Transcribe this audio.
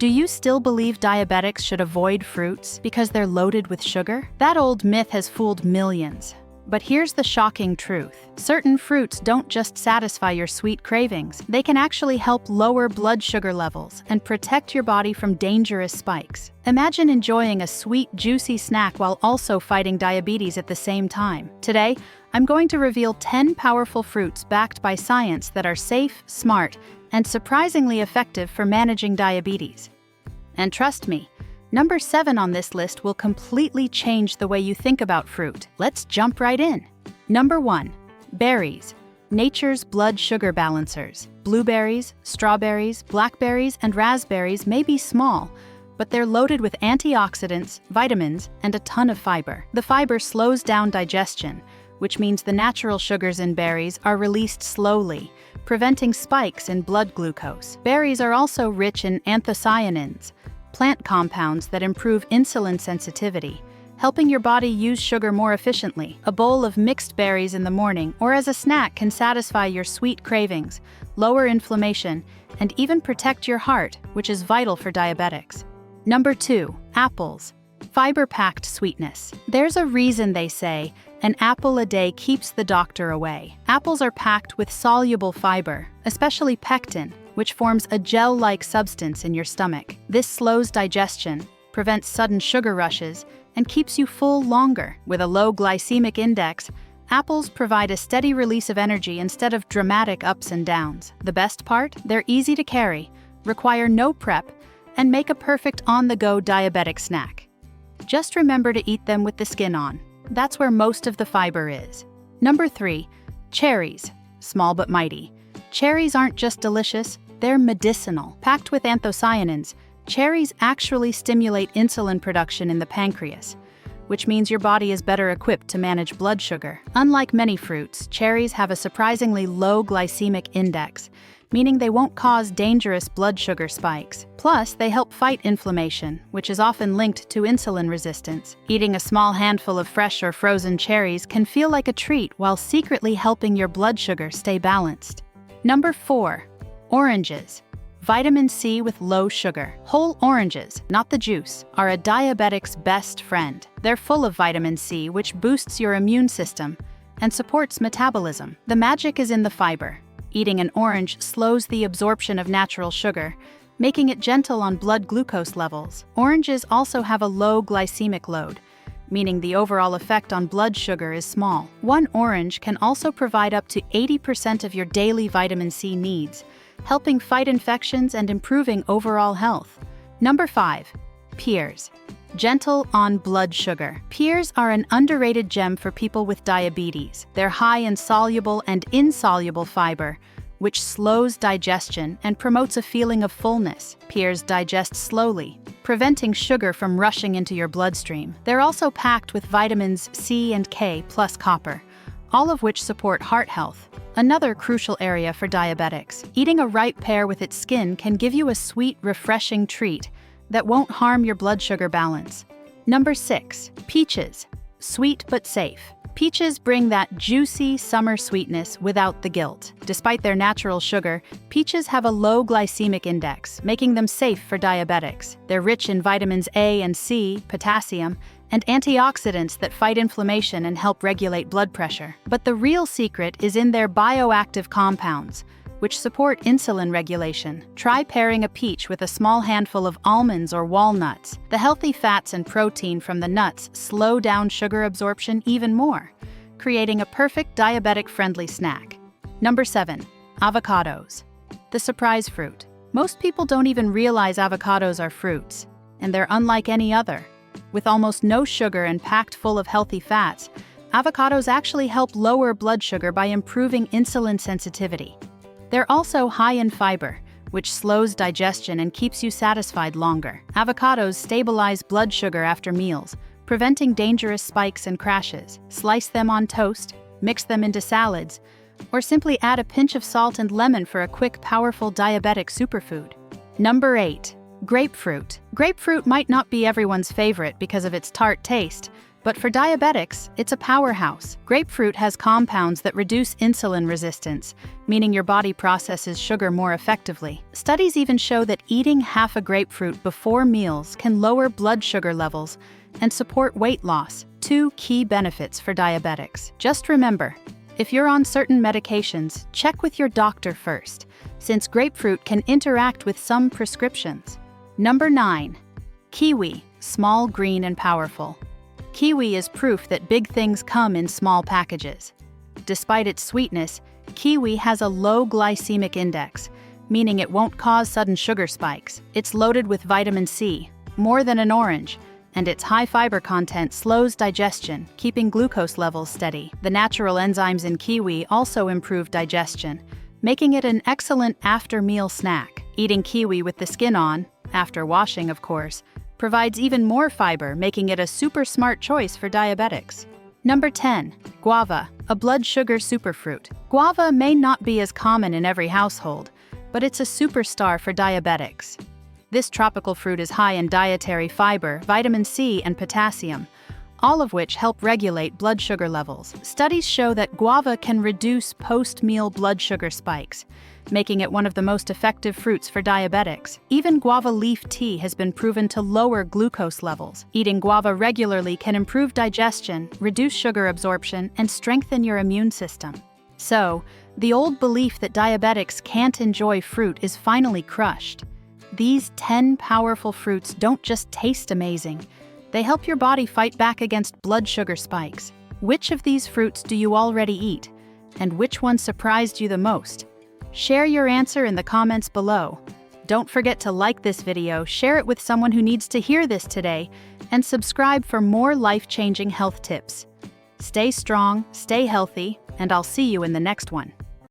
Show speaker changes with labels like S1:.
S1: Do you still believe diabetics should avoid fruits because they're loaded with sugar? That old myth has fooled millions. But here's the shocking truth. Certain fruits don't just satisfy your sweet cravings. They can actually help lower blood sugar levels and protect your body from dangerous spikes. Imagine enjoying a sweet, juicy snack while also fighting diabetes at the same time. Today, I'm going to reveal 10 powerful fruits backed by science that are safe, smart, and surprisingly effective for managing diabetes. And trust me, number 7 on this list will completely change the way you think about fruit. Let's jump right in. Number 1. Berries. Nature's blood sugar balancers. Blueberries, strawberries, blackberries, and raspberries may be small, but they're loaded with antioxidants, vitamins, and a ton of fiber. The fiber slows down digestion, which means the natural sugars in berries are released slowly, preventing spikes in blood glucose. Berries are also rich in anthocyanins, plant compounds that improve insulin sensitivity, helping your body use sugar more efficiently. A bowl of mixed berries in the morning or as a snack can satisfy your sweet cravings, lower inflammation, and even protect your heart, which is vital for diabetics. Number 2. Apples. Fiber-packed sweetness. There's a reason they say, an apple a day keeps the doctor away. Apples are packed with soluble fiber, especially pectin, which forms a gel-like substance in your stomach. This slows digestion, prevents sudden sugar rushes, and keeps you full longer. With a low glycemic index, apples provide a steady release of energy instead of dramatic ups and downs. The best part? They're easy to carry, require no prep, and make a perfect on-the-go diabetic snack. Just remember to eat them with the skin on. That's where most of the fiber is. Number 3. Cherries. Small but mighty. Cherries aren't just delicious, they're medicinal. Packed with anthocyanins, cherries actually stimulate insulin production in the pancreas, which means your body is better equipped to manage blood sugar. Unlike many fruits, cherries have a surprisingly low glycemic index, meaning they won't cause dangerous blood sugar spikes. Plus, they help fight inflammation, which is often linked to insulin resistance. Eating a small handful of fresh or frozen cherries can feel like a treat while secretly helping your blood sugar stay balanced. Number 4. Oranges. Vitamin C with low sugar. Whole oranges, not the juice, are a diabetic's best friend. They're full of vitamin C, which boosts your immune system and supports metabolism. The magic is in the fiber. Eating an orange slows the absorption of natural sugar, making it gentle on blood glucose levels. Oranges also have a low glycemic load, meaning the overall effect on blood sugar is small. One orange can also provide up to 80% of your daily vitamin C needs, helping fight infections and improving overall health. Number 5. Pears. Gentle on blood sugar. Pears are an underrated gem for people with diabetes. They're high in soluble and insoluble fiber, which slows digestion and promotes a feeling of fullness. Pears digest slowly, preventing sugar from rushing into your bloodstream. They're also packed with vitamins C and K plus copper, all of which support heart health, another crucial area for diabetics. Eating a ripe pear with its skin can give you a sweet, refreshing treat that won't harm your blood sugar balance. Number 6. Peaches. Sweet but safe. Peaches bring that juicy summer sweetness without the guilt. Despite their natural sugar, peaches have a low glycemic index, making them safe for diabetics. They're rich in vitamins A and C, potassium, and antioxidants that fight inflammation and help regulate blood pressure. But the real secret is in their bioactive compounds, which support insulin regulation. Try pairing a peach with a small handful of almonds or walnuts. The healthy fats and protein from the nuts slow down sugar absorption even more, creating a perfect diabetic-friendly snack. Number 7. Avocados. The surprise fruit. Most people don't even realize avocados are fruits, and they're unlike any other. With almost no sugar and packed full of healthy fats, avocados actually help lower blood sugar by improving insulin sensitivity. They're also high in fiber, which slows digestion and keeps you satisfied longer. Avocados stabilize blood sugar after meals, preventing dangerous spikes and crashes. Slice them on toast, mix them into salads, or simply add a pinch of salt and lemon for a quick, powerful diabetic superfood. Number 8. Grapefruit. Grapefruit might not be everyone's favorite because of its tart taste, But for diabetics, it's a powerhouse. Grapefruit has compounds that reduce insulin resistance, meaning your body processes sugar more effectively. Studies even show that eating half a grapefruit before meals can lower blood sugar levels and support weight loss, two key benefits for diabetics. Just remember, if you're on certain medications, check with your doctor first, since grapefruit can interact with some prescriptions. Number 9. Kiwi, small, green, and powerful. Kiwi is proof that big things come in small packages. Despite its sweetness, kiwi has a low glycemic index, meaning it won't cause sudden sugar spikes. It's loaded with vitamin C, more than an orange, and its high fiber content slows digestion, keeping glucose levels steady. The natural enzymes in kiwi also improve digestion, making it an excellent after-meal snack. Eating kiwi with the skin on, after washing of course, provides even more fiber, making it a super smart choice for diabetics. Number 10. Guava, a blood sugar superfruit. Guava may not be as common in every household, but it's a superstar for diabetics. This tropical fruit is high in dietary fiber, vitamin C, and potassium, all of which help regulate blood sugar levels. Studies show that guava can reduce post-meal blood sugar spikes, making it one of the most effective fruits for diabetics. Even guava leaf tea has been proven to lower glucose levels. Eating guava regularly can improve digestion, reduce sugar absorption, and strengthen your immune system. So, the old belief that diabetics can't enjoy fruit is finally crushed. These 10 powerful fruits don't just taste amazing, they help your body fight back against blood sugar spikes. Which of these fruits do you already eat? And which one surprised you the most? Share your answer in the comments below. Don't forget to like this video, share it with someone who needs to hear this today, and subscribe for more life-changing health tips. Stay strong, stay healthy, and I'll see you in the next one.